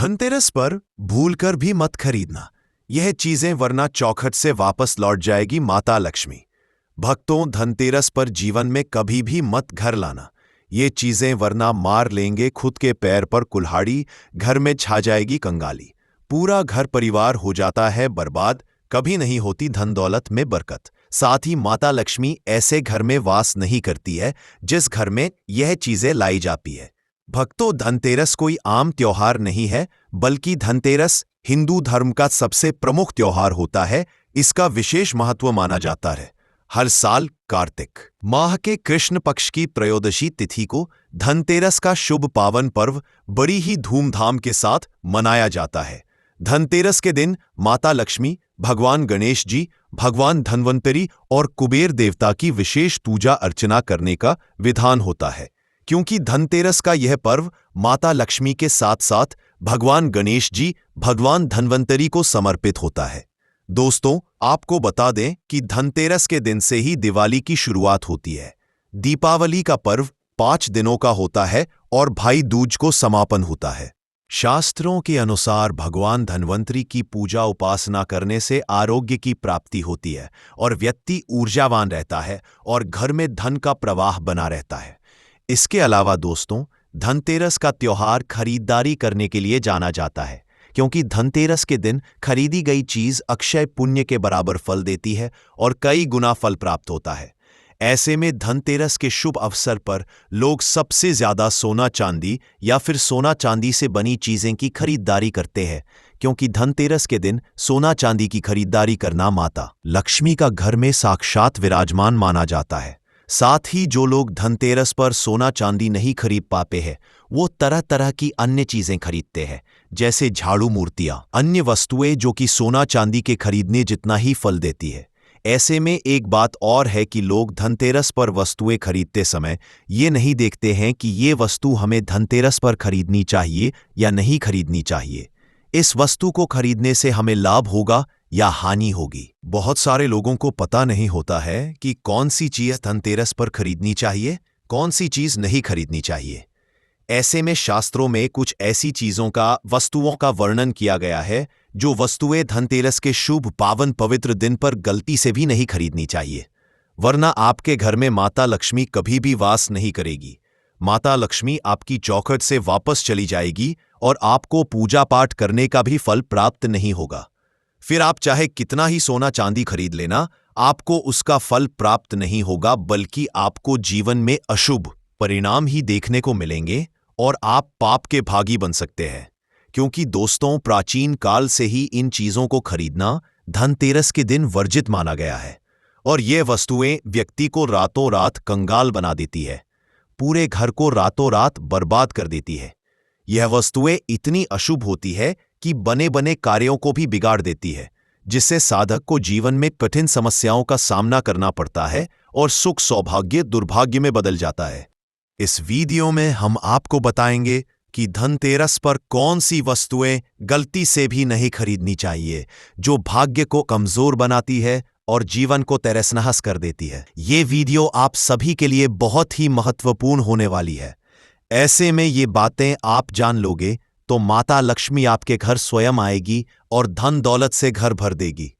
धनतेरस पर भूलकर भी मत खरीदना यह चीजें, वरना चौखट से वापस लौट जाएगी माता लक्ष्मी। भक्तों, धनतेरस पर जीवन में कभी भी मत घर लाना ये चीजें, वरना मार लेंगे खुद के पैर पर कुल्हाड़ी, घर में छा जाएगी कंगाली, पूरा घर परिवार हो जाता है बर्बाद, कभी नहीं होती धन दौलत में बरकत। साथ ही माता लक्ष्मी ऐसे घर में वास नहीं करती है जिस घर में यह चीजें लाई जाती है। भक्तों, धनतेरस कोई आम त्योहार नहीं है, बल्कि धनतेरस हिंदू धर्म का सबसे प्रमुख त्योहार होता है। इसका विशेष महत्व माना जाता है। हर साल कार्तिक माह के कृष्ण पक्ष की त्रयोदशी तिथि को धनतेरस का शुभ पावन पर्व बड़ी ही धूमधाम के साथ मनाया जाता है। धनतेरस के दिन माता लक्ष्मी, भगवान गणेश जी, भगवान धन्वंतरी और कुबेर देवता की विशेष पूजा अर्चना करने का विधान होता है। क्योंकि धनतेरस का यह पर्व माता लक्ष्मी के साथ साथ भगवान गणेश जी, भगवान धन्वंतरी को समर्पित होता है। दोस्तों, आपको बता दें कि धनतेरस के दिन से ही दिवाली की शुरुआत होती है। दीपावली का पर्व 5 दिनों का होता है और भाई दूज को समापन होता है। शास्त्रों के अनुसार भगवान धन्वंतरी की पूजा उपासना करने से आरोग्य की प्राप्ति होती है और व्यक्ति ऊर्जावान रहता है और घर में धन का प्रवाह बना रहता है। इसके अलावा दोस्तों, धनतेरस का त्योहार खरीदारी करने के लिए जाना जाता है, क्योंकि धनतेरस के दिन खरीदी गई चीज अक्षय पुण्य के बराबर फल देती है और कई गुना फल प्राप्त होता है। ऐसे में धनतेरस के शुभ अवसर पर लोग सबसे ज्यादा सोना चांदी या फिर सोना चांदी से बनी चीजें की खरीदारी करते हैं, क्योंकि धनतेरस के दिन सोना चांदी की खरीदारी करना माता लक्ष्मी का घर में साक्षात विराजमान माना जाता है। साथ ही जो लोग धनतेरस पर सोना चांदी नहीं खरीद पाते हैं, वो तरह तरह की अन्य चीजें खरीदते हैं, जैसे झाड़ू, मूर्तियां, अन्य वस्तुएं जो कि सोना चांदी के खरीदने जितना ही फल देती है। ऐसे में एक बात और है कि लोग धनतेरस पर वस्तुएं खरीदते समय ये नहीं देखते हैं कि ये वस्तु हमें धनतेरस पर खरीदनी चाहिए या नहीं खरीदनी चाहिए। इस वस्तु को खरीदने से हमें लाभ होगा या हानि होगी। बहुत सारे लोगों को पता नहीं होता है कि कौन सी चीज धनतेरस पर खरीदनी चाहिए, कौन सी चीज नहीं खरीदनी चाहिए। ऐसे में शास्त्रों में कुछ ऐसी चीजों का, वस्तुओं का वर्णन किया गया है जो वस्तुएं धनतेरस के शुभ पावन पवित्र दिन पर गलती से भी नहीं खरीदनी चाहिए, वरना आपके घर में माता लक्ष्मी कभी भी वास नहीं करेगी। माता लक्ष्मी आपकी चौखट से वापस चली जाएगी और आपको पूजा पाठ करने का भी फल प्राप्त नहीं होगा। फिर आप चाहे कितना ही सोना चांदी खरीद लेना, आपको उसका फल प्राप्त नहीं होगा, बल्कि आपको जीवन में अशुभ परिणाम ही देखने को मिलेंगे और आप पाप के भागी बन सकते हैं। क्योंकि दोस्तों, प्राचीन काल से ही इन चीजों को खरीदना धनतेरस के दिन वर्जित माना गया है और ये वस्तुएं व्यक्ति को रातों रात कंगाल बना देती है, पूरे घर को रातों रात बर्बाद कर देती है। यह वस्तुएं इतनी अशुभ होती है कि बने बने कार्यों को भी बिगाड़ देती है, जिससे साधक को जीवन में कठिन समस्याओं का सामना करना पड़ता है और सुख सौभाग्य दुर्भाग्य में बदल जाता है। इस वीडियो में हम आपको बताएंगे कि धनतेरस पर कौन सी वस्तुएं गलती से भी नहीं खरीदनी चाहिए, जो भाग्य को कमजोर बनाती है और जीवन को तहस नहस कर देती है। ये वीडियो आप सभी के लिए बहुत ही महत्वपूर्ण होने वाली है। ऐसे में ये बातें आप जान लोगे तो माता लक्ष्मी आपके घर स्वयं आएगी और धन दौलत से घर भर देगी।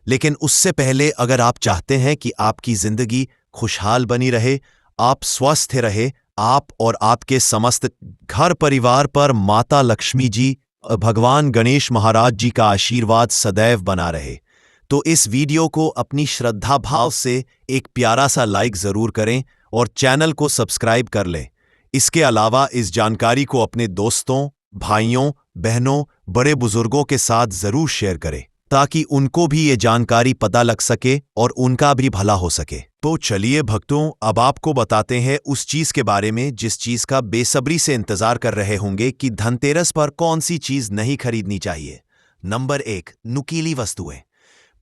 लेकिन उससे पहले अगर आप चाहते हैं कि आपकी जिंदगी खुशहाल बनी रहे, आप स्वस्थ रहे, आप और आपके समस्त घर परिवार पर माता लक्ष्मी जी, भगवान गणेश महाराज जी का आशीर्वाद सदैव बना रहे, तो इस वीडियो को अपनी श्रद्धा भाव से एक प्यारा सा लाइक जरूर करें और चैनल को सब्सक्राइब कर लें। इसके अलावा इस जानकारी को अपने दोस्तों, भाइयों, बहनों, बड़े बुजुर्गों के साथ जरूर शेयर करें, ताकि उनको भी ये जानकारी पता लग सके और उनका भी भला हो सके। तो चलिए भक्तों, अब आपको बताते हैं उस चीज के बारे में जिस चीज का बेसब्री से इंतजार कर रहे होंगे कि धनतेरस पर कौन सी चीज नहीं खरीदनी चाहिए। नंबर 1, नुकीली वस्तुएं।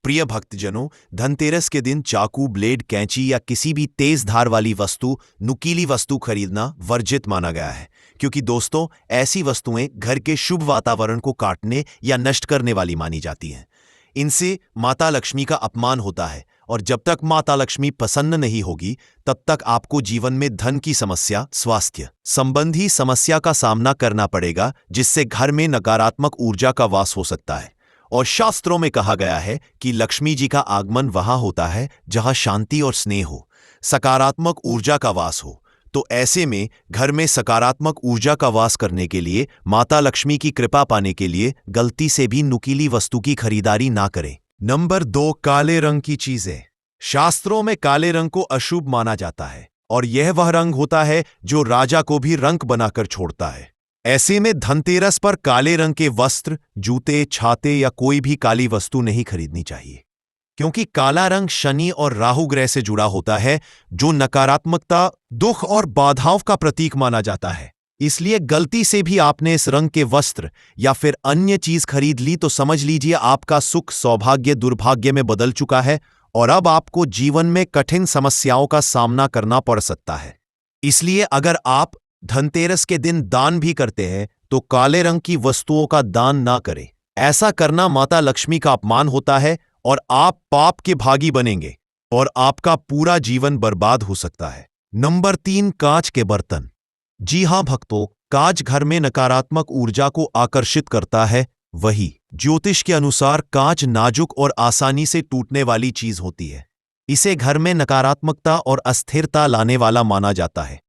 प्रिय भक्तजनों, धनतेरस के दिन चाकू, ब्लेड, कैंची या किसी भी तेज धार वाली वस्तु, नुकीली वस्तु खरीदना वर्जित माना गया है, क्योंकि दोस्तों, ऐसी वस्तुएं घर के शुभ वातावरण को काटने या नष्ट करने वाली मानी जाती हैं। इनसे माता लक्ष्मी का अपमान होता है और जब तक माता लक्ष्मी प्रसन्न नहीं होगी तब तक आपको जीवन में धन की समस्या, स्वास्थ्य संबंधी समस्या का सामना करना पड़ेगा, जिससे घर में नकारात्मक ऊर्जा का वास हो सकता है। और शास्त्रों में कहा गया है कि लक्ष्मी जी का आगमन वहां होता है जहां शांति और स्नेह हो, सकारात्मक ऊर्जा का वास हो। तो ऐसे में घर में सकारात्मक ऊर्जा का वास करने के लिए, माता लक्ष्मी की कृपा पाने के लिए गलती से भी नुकीली वस्तु की खरीदारी ना करें। नंबर 2, काले रंग की चीजें। शास्त्रों में काले रंग को अशुभ माना जाता है और यह वह रंग होता है जो राजा को भी रंक बनाकर छोड़ता है। ऐसे में धनतेरस पर काले रंग के वस्त्र, जूते, छाते या कोई भी काली वस्तु नहीं खरीदनी चाहिए, क्योंकि काला रंग शनि और राहु ग्रह से जुड़ा होता है, जो नकारात्मकता, दुख और बाधाओं का प्रतीक माना जाता है। इसलिए गलती से भी आपने इस रंग के वस्त्र या फिर अन्य चीज खरीद ली तो समझ लीजिए आपका सुख सौभाग्य दुर्भाग्य में बदल चुका है और अब आपको जीवन में कठिन समस्याओं का सामना करना पड़ सकता है। इसलिए अगर आप धनतेरस के दिन दान भी करते हैं तो काले रंग की वस्तुओं का दान ना करें। ऐसा करना माता लक्ष्मी का अपमान होता है और आप पाप के भागी बनेंगे और आपका पूरा जीवन बर्बाद हो सकता है। नंबर 3, कांच के बर्तन। जी हां भक्तों, कांच घर में नकारात्मक ऊर्जा को आकर्षित करता है। वही ज्योतिष के अनुसार कांच नाजुक और आसानी से टूटने वाली चीज होती है। इसे घर में नकारात्मकता और अस्थिरता लाने वाला माना जाता है।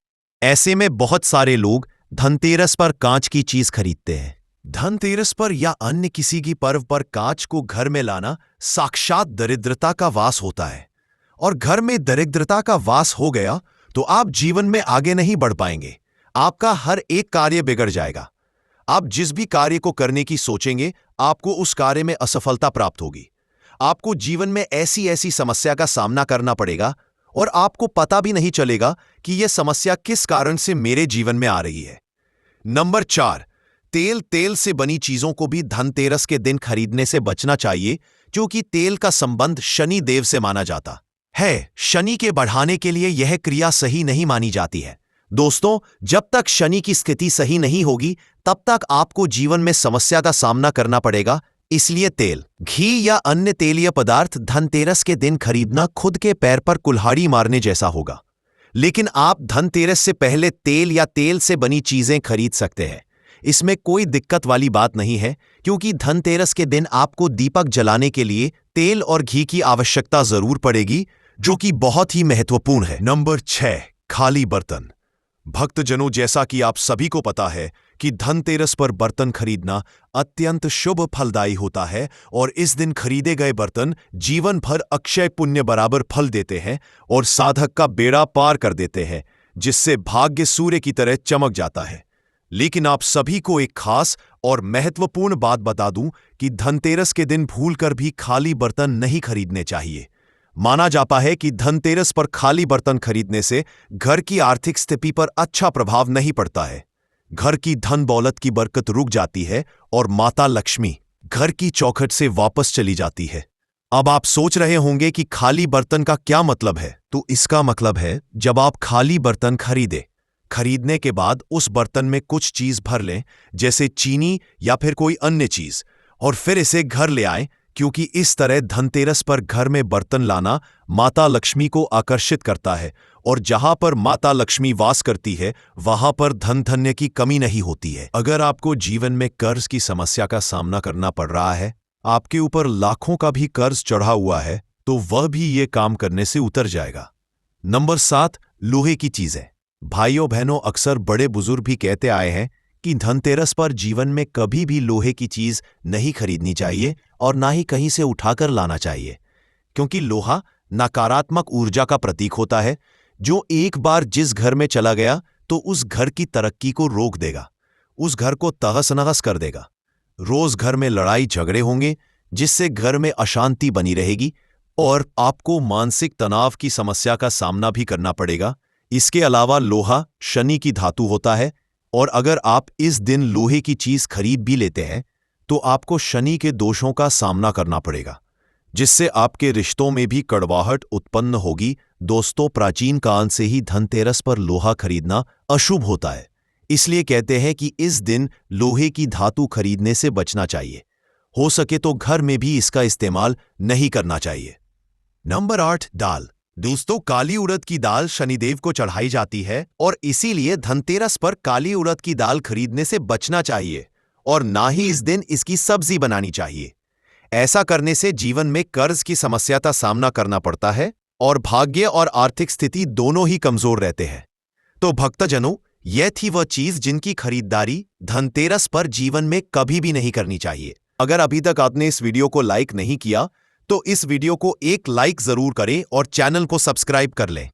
ऐसे में बहुत सारे लोग धनतेरस पर कांच की चीज खरीदते हैं। धनतेरस पर या अन्य किसी की पर्व पर कांच को घर में लाना साक्षात दरिद्रता का वास होता है, और घर में दरिद्रता का वास हो गया तो आप जीवन में आगे नहीं बढ़ पाएंगे। आपका हर एक कार्य बिगड़ जाएगा। आप जिस भी कार्य को करने की सोचेंगे, आपको उस कार्य में असफलता प्राप्त होगी। आपको जीवन में ऐसी ऐसी समस्या का सामना करना पड़ेगा और आपको पता भी नहीं चलेगा कि यह समस्या किस कारण से मेरे जीवन में आ रही है। नंबर 4, तेल से बनी चीजों को भी धनतेरस के दिन खरीदने से बचना चाहिए, क्योंकि तेल का संबंध शनि देव से माना जाता है। शनि के बढ़ाने के लिए यह क्रिया सही नहीं मानी जाती है। दोस्तों, जब तक शनि की स्थिति सही नहीं होगी तब तक आपको जीवन में समस्या का सामना करना पड़ेगा। इसलिए तेल, घी या अन्य तेलीय पदार्थ धनतेरस के दिन खरीदना खुद के पैर पर कुल्हाड़ी मारने जैसा होगा। लेकिन आप धनतेरस से पहले तेल या तेल से बनी चीजें खरीद सकते हैं। इसमें कोई दिक्कत वाली बात नहीं है, क्योंकि धनतेरस के दिन आपको दीपक जलाने के लिए तेल और घी की आवश्यकता जरूर पड़ेगी, जो कि बहुत ही महत्वपूर्ण है। नंबर 6, खाली बर्तन। भक्तजनों, जैसा कि आप सभी को पता है कि धनतेरस पर बर्तन खरीदना अत्यंत शुभ फलदायी होता है और इस दिन खरीदे गए बर्तन जीवन भर अक्षय पुण्य बराबर फल देते हैं और साधक का बेड़ा पार कर देते हैं, जिससे भाग्य सूर्य की तरह चमक जाता है। लेकिन आप सभी को एक खास और महत्वपूर्ण बात बता दूं कि धनतेरस के दिन भूलकर भी खाली बर्तन नहीं खरीदने चाहिए। माना जाता है कि धनतेरस पर खाली बर्तन खरीदने से घर की आर्थिक स्थिति पर अच्छा प्रभाव नहीं पड़ता है। घर की धन दौलत की बरकत रुक जाती है और माता लक्ष्मी घर की चौखट से वापस चली जाती है। अब आप सोच रहे होंगे कि खाली बर्तन का क्या मतलब है। तो इसका मतलब है, जब आप खाली बर्तन खरीदने के बाद उस बर्तन में कुछ चीज भर लें, जैसे चीनी या फिर कोई अन्य चीज, और फिर इसे घर ले आएं, क्योंकि इस तरह धनतेरस पर घर में बर्तन लाना माता लक्ष्मी को आकर्षित करता है, और जहां पर माता लक्ष्मी वास करती है वहां पर धन धन्य की कमी नहीं होती है। अगर आपको जीवन में कर्ज की समस्या का सामना करना पड़ रहा है, आपके ऊपर लाखों का भी कर्ज चढ़ा हुआ है, तो वह भी ये काम करने से उतर जाएगा। नंबर 7, लोहे की चीजें। भाइयों बहनों, अक्सर बड़े बुजुर्ग भी कहते आए हैं कि धनतेरस पर जीवन में कभी भी लोहे की चीज नहीं खरीदनी चाहिए और ना ही कहीं से उठाकर लाना चाहिए, क्योंकि लोहा नकारात्मक ऊर्जा का प्रतीक होता है, जो एक बार जिस घर में चला गया तो उस घर की तरक्की को रोक देगा, उस घर को तहस नहस कर देगा। रोज घर में लड़ाई झगड़े होंगे, जिससे घर में अशांति बनी रहेगी और आपको मानसिक तनाव की समस्या का सामना भी करना पड़ेगा। इसके अलावा लोहा शनि की धातु होता है, और अगर आप इस दिन लोहे की चीज खरीद भी लेते हैं तो आपको शनि के दोषों का सामना करना पड़ेगा, जिससे आपके रिश्तों में भी कड़वाहट उत्पन्न होगी। दोस्तों, प्राचीन काल से ही धनतेरस पर लोहा खरीदना अशुभ होता है, इसलिए कहते हैं कि इस दिन लोहे की धातु खरीदने से बचना चाहिए। हो सके तो घर में भी इसका इस्तेमाल नहीं करना चाहिए। नंबर 8, दाल। दोस्तों, काली उड़द की दाल शनिदेव को चढ़ाई जाती है और इसीलिए धनतेरस पर काली उड़द की दाल खरीदने से बचना चाहिए और ना ही इस दिन इसकी सब्जी बनानी चाहिए। ऐसा करने से जीवन में कर्ज की समस्या का सामना करना पड़ता है और भाग्य और आर्थिक स्थिति दोनों ही कमजोर रहते हैं। तो भक्तजनों, यह थी वह चीज जिनकी खरीदारी धनतेरस पर जीवन में कभी भी नहीं करनी चाहिए। अगर अभी तक आपने इस वीडियो को लाइक नहीं किया तो इस वीडियो को एक लाइक जरूर करें और चैनल को सब्सक्राइब कर लें।